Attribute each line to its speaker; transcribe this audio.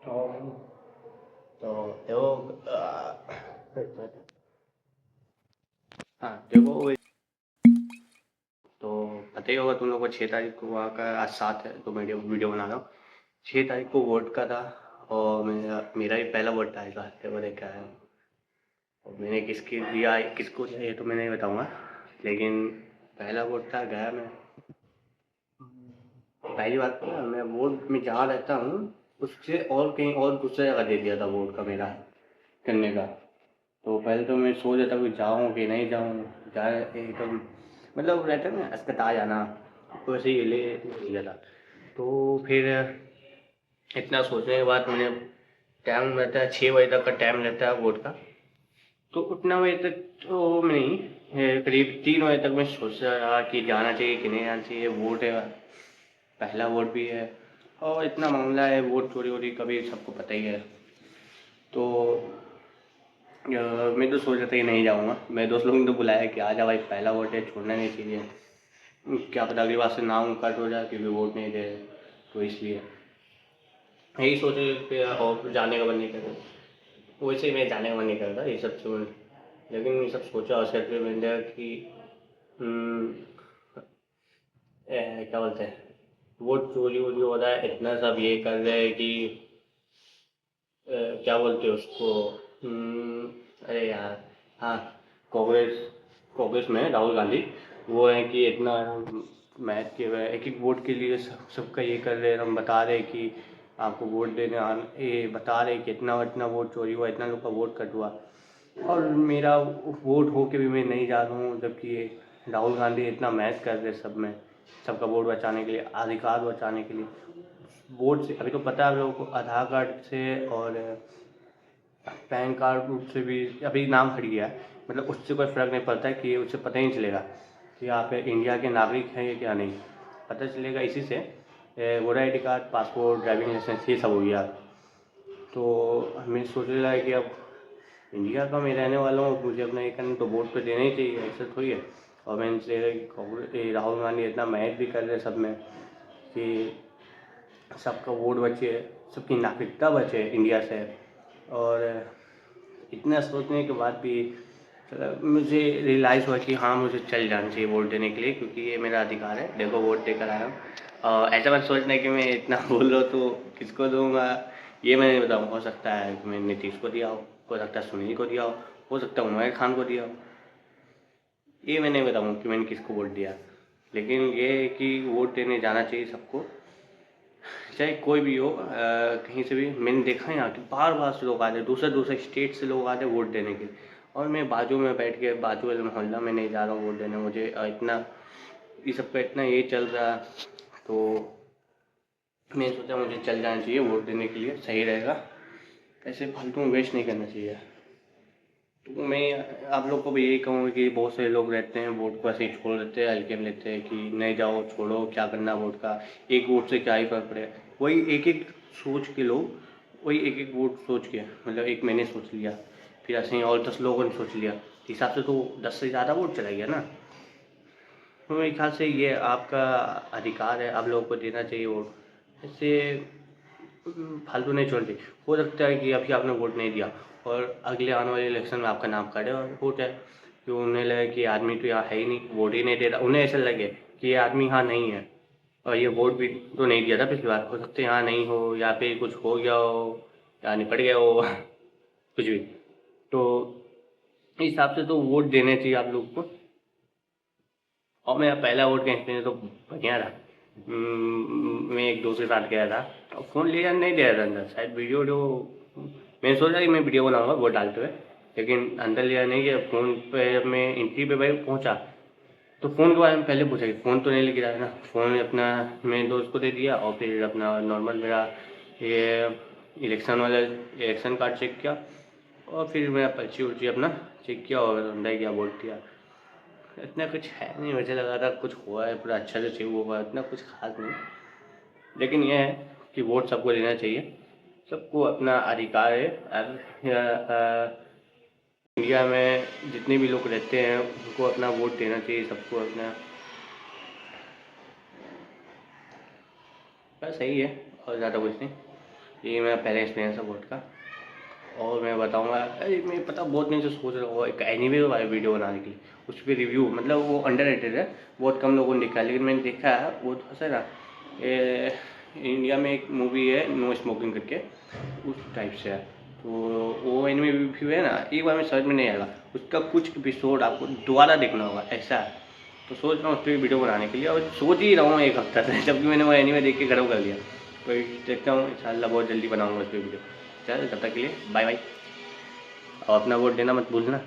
Speaker 1: तो देखो हाँ देखो तो पता ही होगा तुम लोग को 6 तारीख को वहाँ का आज 7 है तो वीडियो वीडियो बना रहा हूँ। 6 तारीख को वोट का था और मेरा ही पहला वोट था इस बार वो देखा है। और मैंने किसको दिया ये तो मैं नहीं बताऊँगा, लेकिन पहला वोट था गया मैं। पहली बात तो ना मैं वोट में जहाँ रहता हूँ उससे और कहीं और दूसरे जगह दे दिया था वोट का मेरा करने का। तो पहले तो मैं सोच रहा था कि जाऊँ कि नहीं जाऊँ, जाए एकदम मतलब रहता है ना अस्पताल जाना, तो वैसे ही ले लिया था। तो फिर इतना सोचने के बाद मैंने टाइम रहता है 6 बजे तक का टाइम रहता है वोट का, तो उतना बजे तक तो मैं नहीं करीब 3 बजे तक मैं सोच रहा कि जाना चाहिए कि नहीं जाना चाहिए। वोट है, पहला वोट भी है और इतना मामला है वोट चोरी वोरी का भी सबको पता ही है। तो मैं तो सोच रहा था कि नहीं जाऊँगा। मेरे दोस्त लोगों ने तो बुलाया कि आ जा भाई पहला वोट है, छोड़ना नहीं चाहिए, क्या पता अगली बार से नाम कट हो जाए क्योंकि वोट नहीं दे रहे। तो इसलिए यही सोचे कि और जाने का मन नहीं कर रहा। वैसे ही मैं जाने का मन नहीं कर रहा ये सब छोड़, लेकिन ये सब सोचा उसके फिर मैंने कि हम्म, क्या बोलते हैं वोट चोरी वोरी हो रहा है इतना सब ये कर रहे हैं कि क्या बोलते हैं उसको अरे यार हाँ कांग्रेस कांग्रेस में राहुल गांधी वो है कि इतना मैच के हुए एक एक वोट के लिए सबका ये कर रहे हैं। हम बता रहे हैं कि आपको वोट देने ये बता रहे हैं कि इतना इतना वोट चोरी हुआ, इतना लोग का वोट कट हुआ और मेरा वोट हो के भी मैं नहीं जा रहा हूँ, जबकि ये राहुल गांधी इतना मैच कर रहे सब में, सबका वोट बचाने के लिए, अधिकार बचाने के लिए। वोट से अभी तो पता है आप लोगों को आधार कार्ड से और पैन कार्ड से भी अभी नाम हट गया है, मतलब उससे कोई फ़र्क नहीं पड़ता है कि उससे पता ही नहीं चलेगा कि आप इंडिया के नागरिक हैं या क्या नहीं, पता चलेगा इसी से voter I D card, passport, driving licence ये सब हो गया। तो मैं सोच रहा है कि अब इंडिया का मैं रहने वाला हूँ, मुझे अपना ये करना तो वोट तो देना ही चाहिए, ऐसा थोड़ी है। और मैंने कि राहुल गांधी इतना मेहनत भी कर रहे सब में कि सबका वोट बचे, सबकी नागरिकता बचे इंडिया से। और इतना सोचने के बाद भी मुझे रियलाइज़ हुआ कि हाँ मुझे चल जाना चाहिए वोट देने के लिए, क्योंकि ये मेरा अधिकार है। देखो वोट देकर आया हूँ और ऐसा मत सोचना कि मैं इतना बोल रहा हूँ तो किसको दूंगा ये मैं नहीं बताऊँ। हो सकता है कि मैं नीतीश को दिया हो सकता है सुनील को दिया हो सकता है उमर खान को दिया हो, ये मैं नहीं बताऊँ कि मैंने किसको वोट दिया। लेकिन ये है कि वोट देने जाना चाहिए सबको, चाहे कोई भी हो कहीं से भी। मैंने देखा है यहाँ कि बार बार से लोग आते हैं, दूसरे दूसरे स्टेट से लोग आते हैं वोट देने के लिए, और मैं बाजू में बैठ के बाजू वाले मोहल्ला में नहीं जा रहा हूँ वोट देने। मुझे इतना ये सब का इतना ये चल रहा है, तो मैं सोचा मुझे चल जाना चाहिए वोट देने के लिए, सही रहेगा, ऐसे फालतू में वेस्ट नहीं करना चाहिए। तो मैं आप लोग को भी यही कहूँगा कि बहुत से लोग रहते हैं वोट को ऐसे ही छोड़ देते हैं, हल्के में लेते हैं कि नहीं जाओ छोड़ो क्या करना वोट का, एक वोट से क्या ही फर्क पड़ेगा। वही एक एक सोच के लोग, वही एक एक वोट सोच के, मतलब एक मैंने सोच लिया फिर ऐसे ही और 10 लोगों ने सोच लिया, इस हिसाब से तो 10 से ज़्यादा वोट चला गया ना। तो मेरे ख्याल से ये आपका अधिकार है, आप लोगों को देना चाहिए वोट। इससे फालतू नहीं छोड़नी चाहिए। हो सकता है कि अभी आपने वोट नहीं दिया और अगले आने वाले इलेक्शन में आपका नाम कटे और वोट है, कि उन्हें लगे कि आदमी तो यहाँ है ही नहीं, वोट ही नहीं दे रहा, उन्हें ऐसा लगे कि ये आदमी यहाँ नहीं है और ये वोट भी तो नहीं दिया था पिछली बार, हो सकता है यहाँ नहीं हो या फिर कुछ हो गया हो या निपट गया हो कुछ भी। तो इस हिसाब से तो वोट देने चाहिए आप लोग को। और मेरा पहला वोट का एक्सपीरियंस तो बढ़िया रहा। मैं एक दोस्त के साथ गया था और फ़ोन लिया नहीं दे रहा था अंदर, शायद वीडियो वीडियो मैंने सोचा कि मैं वीडियो बनाऊंगा वोट डालते हुए, लेकिन अंदर लिया नहीं गया। फ़ोन पे जब मैं एंट्री पे भाई पहुंचा तो फ़ोन के बारे में पहले पूछा कि फ़ोन तो नहीं लेके जाना ना। फ़ोन अपना मेरे दोस्त को दे दिया और फिर अपना नॉर्मल मेरा ये इलेक्शन वाला इलेक्शन कार्ड चेक किया और फिर मेरा पर्ची उर्ची अपना चेक किया और अंदर गया वोट दिया। इतना कुछ है नहीं, मुझे लगा था कुछ हुआ है पूरा अच्छा से सेव हुआ है, इतना कुछ खास नहीं। लेकिन यह है कि वोट सबको देना चाहिए, सबको अपना अधिकार है। इंडिया में जितने भी लोग रहते हैं उनको अपना वोट देना चाहिए सबको अपना, बस सही है और ज़्यादा कुछ नहीं। ये मेरा पहला एक्सपीरियंस है वोट का। और मैं बताऊंगा, अरे मैं पता बहुत दिन से सोच रहा हूँ एक एनीमे वाला वीडियो बनाने के लिए, उस पर रिव्यू, मतलब वो अंडररेटेड है, बहुत कम लोगों ने देखा है, लेकिन मैंने देखा है वो थोड़ा सा ना, इंडिया में एक मूवी है नो स्मोकिंग करके, उस टाइप से है। तो वो एनीमे रिव्यू है ना, एक बार में समझ में नहीं आएगा, उसका कुछ एपिसोड आपको दोबारा देखना होगा, ऐसा है। तो सोच रहा हूँ उस पर वीडियो बनाने के लिए, और सोच ही रहा हूँ एक हफ्ता से, जबकि मैंने वो एनीमे देख के खत्म कर लिया। तो देखता हूँ इंशाल्लाह बहुत जल्दी बनाऊँगा उस पर वीडियो। चल तब तक के लिए बाय बाय, और अपना वोट देना मत भूलना।